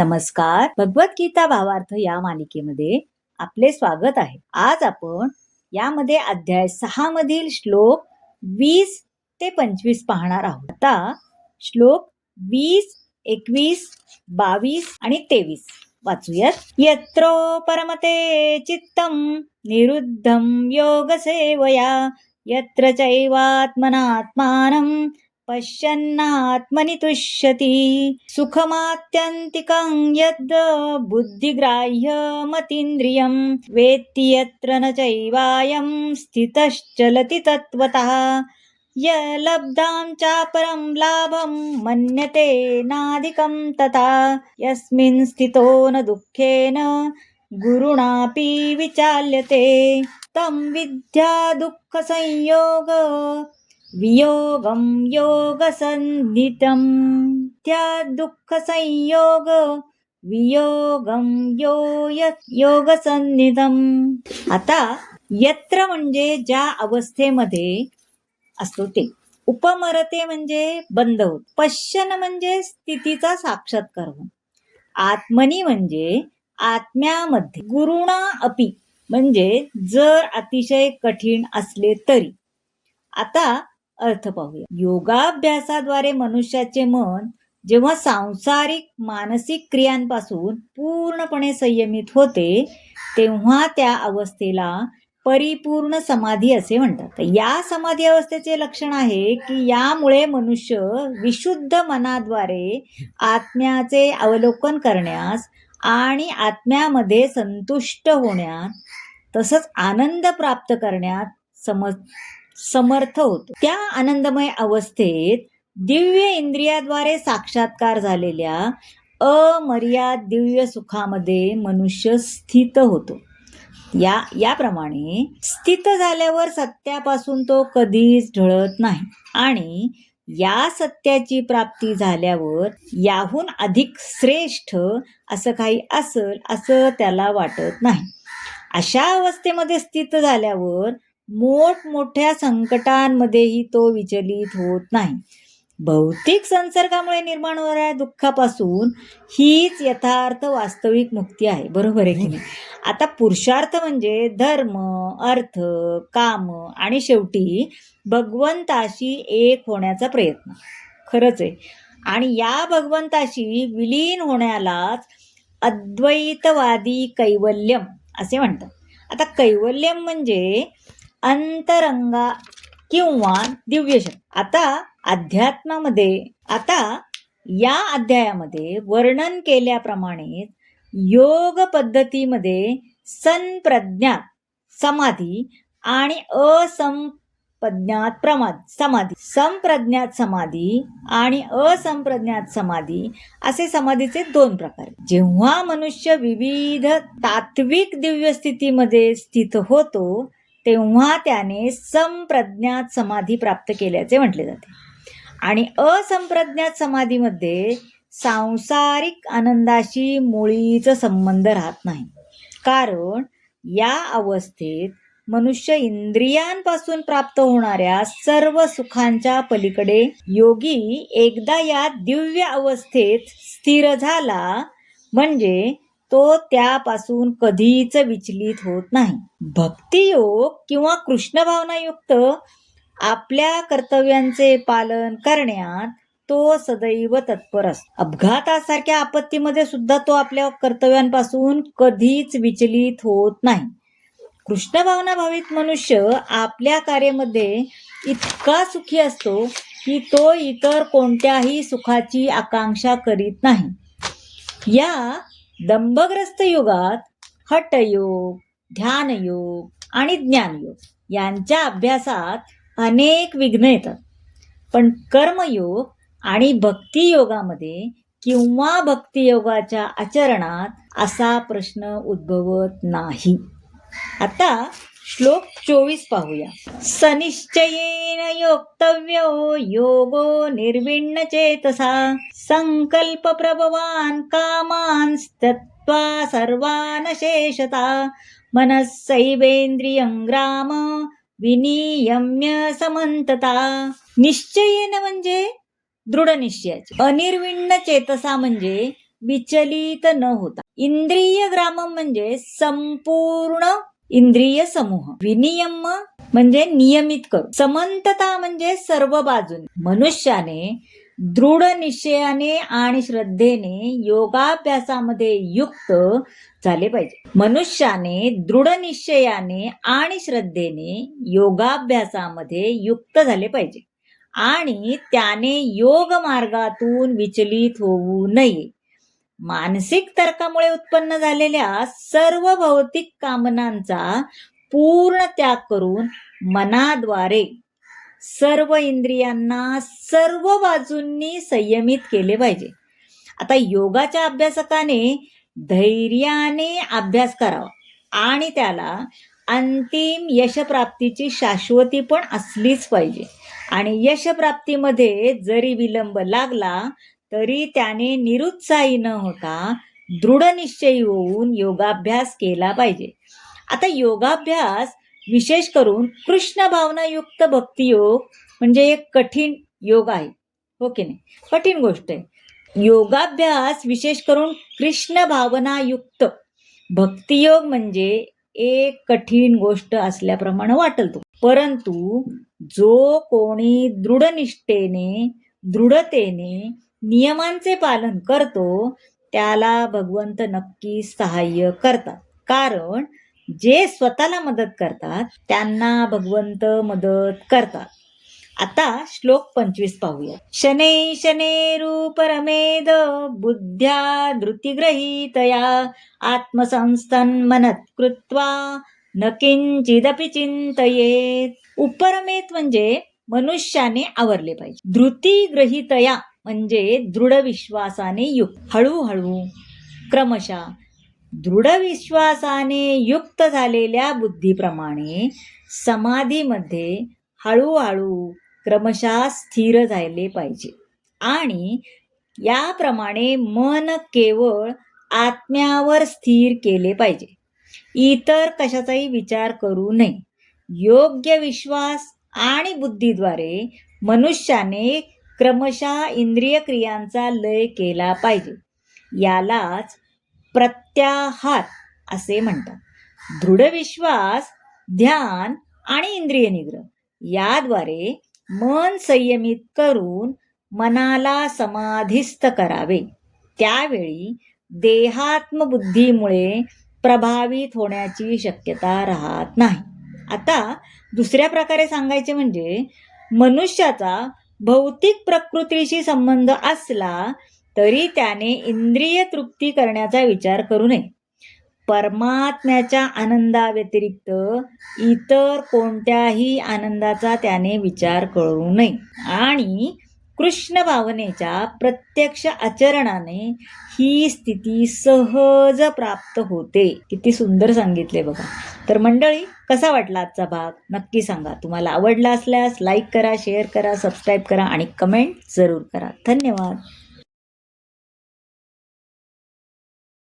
नमस्कार. भगवद्गीता भावार्थ या मालिकेमध्ये आपले स्वागत आहे. आज आपण यामध्ये अध्याय 6 मधील श्लोक 20 ते 25 पाहणार आहोत. आता श्लोक 20, 21, 22 आणि 23 वाचूयात. यत्रो परमते चित्तम निरुद्धं योग सेवया यत्र चैवात्मनात्मानं पश्यन्नात्मनि तुष्यति सुखमात्यन्तिकं यद् बुद्धिग्राह्यमतीन्द्रियं वेत्ति यत्र न चैवायं स्थितश्चलति तत्त्वतः यलब्धां चापरं लाभं मन्यते नाधिकं तथा यस्मिन् स्थितो न दुःखेन गुरुणापि विचाल्यते तं विद्या दुःखसंयोग वियोगं योगसन्निधं त्या दुःख संयोग वियोगं योगसन्निधं. आता यत्र म्हणजे ज्या अवस्थेमध्ये असतो ते, उपमरते म्हणजे बंद होत, पश्यन म्हणजे स्थितीचा साक्षात्कार होत, आत्मनी म्हणजे आत्म्यामध्ये, गुरुणा अपि म्हणजे जर अतिशय कठीण असले तरी. आता अर्थ पाहूया. योगाभ्यासाद्वारे मनुष्याचे मन जेव्हा सांसारिक मानसिक क्रियांपासून पूर्णपणे संयमित होते तेव्हा त्या अवस्थेला परिपूर्ण समाधी असे म्हणतात. या समाधी अवस्थेचे लक्षण आहे की यामुळे मनुष्य विशुद्ध मनाद्वारे आत्म्याचे अवलोकन करण्यास आणि आत्म्यामध्ये संतुष्ट होण्यात तसंच आनंद प्राप्त करण्यात समर्थ होतो. त्या आनंदमय अवस्थेत दिव्य इंद्रियाद्वारे साक्षात्कार झालेल्या अमर्याद दिव्य सुखामध्ये मनुष्य स्थित होतो. याप्रमाणे स्थित झाल्यावर सत्यापासून तो कधीच ढळत नाही आणि या सत्याची प्राप्ती झाल्यावर याहून अधिक श्रेष्ठ असं काही असेल असं त्याला वाटत नाही. अशा अवस्थेमध्ये स्थित झाल्यावर मोठमोठ्या संकटांमध्येही तो विचलित होत नाही. भौतिक संसर्गामुळे निर्माण होणाऱ्या दुःखापासून हीच यथार्थ वास्तविक मुक्ती आहे. बरोबर आहे की नाही? आता पुरुषार्थ म्हणजे धर्म, अर्थ, काम आणि शेवटी भगवंताशी एक होण्याचा प्रयत्न. खरंच आहे. आणि या भगवंताशी विलीन होण्यालाच अद्वैतवादी कैवल्यम असे म्हणतात. आता कैवल्यम म्हणजे अंतरंगा किंवा दिव्य शक्ती. आता या अध्यायामध्ये वर्णन केल्याप्रमाणे योग पद्धतीमध्ये संप्रज्ञात समाधी आणि संप्रज्ञात समाधी आणि असंप्रज्ञात समाधी असे समाधीचे दोन प्रकार. जेव्हा मनुष्य विविध तात्विक दिव्य स्थितीमध्ये स्थित होतो तेव्हा त्याने संप्रज्ञात समाधी प्राप्त केल्याचे म्हटले जाते. आणि असंप्रज्ञात समाधीमध्ये सांसारिक आनंदाशी मुळीच संबंध राहत नाही. कारण या अवस्थेत मनुष्य इंद्रियांपासून प्राप्त होणाऱ्या सर्व सुखांच्या पलीकडे योगी एकदा या दिव्य अवस्थेत स्थिर झाला म्हणजे तो त्यापासून कधीच विचलित होत नाही. भक्तियोग किंवा कृष्ण भावनायुक्त आपल्या कर्तव्यांचे पालन करण्यात तो सदैव तत्पर असतो. अपघातासारख्या आपत्तीमध्ये सुद्धा तो आपल्या कर्तव्यांपासून कधीच विचलित होत नाही. कृष्ण भावना भावित मनुष्य आपल्या कार्यामध्ये इतका सुखी असतो की तो इतर कोणत्याही सुखाची आकांक्षा करीत नाही. या दंभग्रस्त युगात हठयोग, ध्यानयोग आणि ज्ञानयोग यांच्या अभ्यासात अनेक विघ्न येतात. पण कर्मयोग आणि भक्तियोगामध्ये किंवा भक्तियोगाच्या आचरणात असा प्रश्न उद्भवत नाही. आता श्लोक 24 पाहूया. सनिश्चयेन योक्तव्यो योगो निर्विण्ण चेतसा संकल्प प्रभवान कामान् त्यक्त्वा सर्वान् शेषता मनस्सैवेन्द्रियं ग्राम विनियम्य समंतता. निश्चयेन म्हणजे दृढ निश्चयाचे, अनिर्विण्ण चेतसा म्हणजे विचलित न होता. इंद्रिय ग्रामम म्हणजे संपूर्ण इंद्रिय समूह. विनियम म्हणजे नियमित करू. समंतता म्हणजे सर्व बाजूने. मनुष्याने दृढ निश्चयाने आणि श्रद्धेने योगाभ्यासामध्ये युक्त झाले पाहिजे. मनुष्याने दृढ निश्चयाने आणि श्रद्धेने योगाभ्यासामध्ये युक्त झाले पाहिजे आणि त्याने योग मार्गातून विचलित होऊ नये. मानसिक तर्कामुळे उत्पन्न झालेल्या सर्व भौतिक कामनांचा पूर्ण त्याग करून मनाद्वारे सर्व इंद्रियांना सर्व बाजूंनी संयमित केले पाहिजे. आता योगाच्या अभ्यासकाने धैर्याने अभ्यास करावा आणि त्याला अंतिम यशप्राप्तीची शाश्वती पण असलीच पाहिजे. आणि यशप्राप्तीमध्ये जरी विलंब लागला तरी त्याने निरुत्साही न होता दृढ निश्चयी होऊन योगाभ्यास केला पाहिजे. आता योगाभ्यास विशेष करून कृष्ण भावनायुक्त भक्तियोग म्हणजे एक कठीण योग आहे, हो की नाही? कठीण गोष्ट आहे. योगाभ्यास विशेष करून कृष्ण भावनायुक्त भक्तियोग म्हणजे एक कठीण गोष्ट असल्याप्रमाणे वाटेल तो. परंतु जो कोणी दृढनिष्ठेने दृढतेने नियमांचे पालन करतो त्याला भगवंत नक्की सहाय्य करतात. कारण जे स्वतःला मदत करतात त्यांना भगवंत मदत करतात. आता श्लोक 25 पाहूया. शनै शनेरुपरमेद बुद्ध्या धृतिग्रहीतया आत्मसंस्थं मनत् कृत्वा न किंचिदपि चिंतयेत. उपरमेत म्हणजे मनुष्याने आवरले पाहिजे. धृतिग्रहीतया म्हणजे दृढ विश्वासाने युक्त. हळूहळू क्रमशः दृढ विश्वासाने युक्त झालेल्या बुद्धीप्रमाणे समाधीमध्ये हळूहळू क्रमशः स्थिर झाले पाहिजे आणि याप्रमाणे मन केवळ आत्म्यावर स्थिर केले पाहिजे. इतर कशाचाही विचार करू नये. योग्य विश्वास आणि बुद्धीद्वारे मनुष्याने क्रमशः इंद्रिय क्रियांचा लय केला पाहिजे. यालाच प्रत्याहार असे म्हणतात. दृढ विश्वास, ध्यान आणि इंद्रिय निग्रह याद्वारे मन संयमित करून मनाला समाधिस्थ करावे. त्यावेळी देहात्मबुद्धीमुळे प्रभावित होण्याची शक्यता राहत नाही. आता दुसऱ्या प्रकारे सांगायचे म्हणजे मनुष्याचा भौतिक प्रकृतीशी संबंध असला तरी त्याने इंद्रिय तृप्ती करण्याचा विचार करू नये. परमात्म्याच्या आनंदाव्यतिरिक्त इतर कोणत्याही आनंदाचा त्याने विचार करू नये आणि कृष्ण भावनेच्या प्रत्यक्ष आचरणाने ही स्थिती सहज प्राप्त होते. किती सुंदर सांगितले बघा. तर मंडळी, कसा वाटला आजचा भाग नक्की सांगा. तुम्हाला आवडला असल्यास लाईक करा, शेअर करा, सबस्क्राईब करा आणि कमेंट जरूर करा. धन्यवाद.